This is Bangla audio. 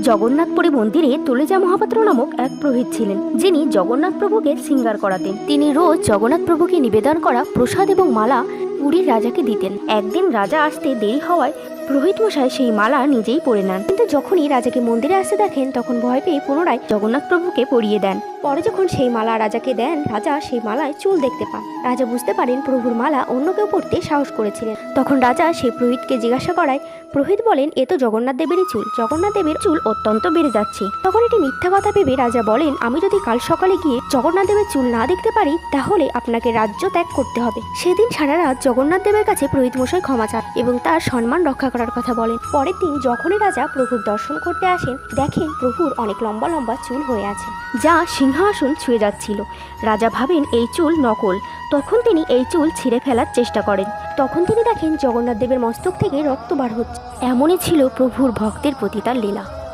জগন্নাথপুরী মন্দিরে তুলেজা মহাপাত্র নামক এক পুরোহিত ছিলেন, যিনি জগন্নাথ প্রভুকে শৃঙ্গার করাতেন। তিনি রোজ জগন্নাথ প্রভুকে নিবেদন করা প্রসাদ এবং মালা পুরীর রাজাকে দিতেন। একদিন রাজা আসতে দেরি হওয়ায় পুরোহিত মশাই সেই মালা নিজেই পরে নেন, কিন্তু যখনই রাজাকে মন্দিরে আসতে দেখেন তখন ভয় পেয়ে পুনরায় জগন্নাথ প্রভুকে পরিয়ে দেন। পরে যখন সেই মালা রাজাকে দেন, রাজা সেই মালায় চুল দেখতে পান। রাজা বুঝতে পারেন প্রভুর মালা অন্য কেউ পরতে সাহস করেছিলেন। তখন রাজা সেই পুরোহিতকে জিজ্ঞাসা করায় পুরোহিত বলেন, এ তো জগন্নাথ দেবেরই চুল, জগন্নাথ দেবের চুল অত্যন্ত বেড়ে যাচ্ছে। তখন এটি মিথ্যা কথা ভেবে রাজা বলেন, আমি যদি কাল সকালে গিয়ে জগন্নাথ দেবের চুল না দেখতে পারি তাহলে আপনাকে রাজ্য ত্যাগ করতে হবে। সেদিন সারা রাত জগন্নাথ দেবের কাছে পুরোহিত মশাই ক্ষমা চান এবং তার সম্মান রক্ষা করার কথা বলেন। পরের দিন যখনই রাজা প্রভুর দর্শন করতে আসেন, দেখেন প্রভুর অনেক লম্বা লম্বা চুল হয়ে আছে, যা সিংহাসন ছুঁয়ে যাচ্ছিল। রাজা ভাবেন এই চুল নকল। তখন তিনি এই চুল ছিঁড়ে ফেলার চেষ্টা করেন। তখন তিনি দেখেন জগন্নাথ দেবের মস্তক থেকে রক্ত বার হচ্ছে। এমনই ছিল প্রভুর ভক্তের প্রতি তার লীলা।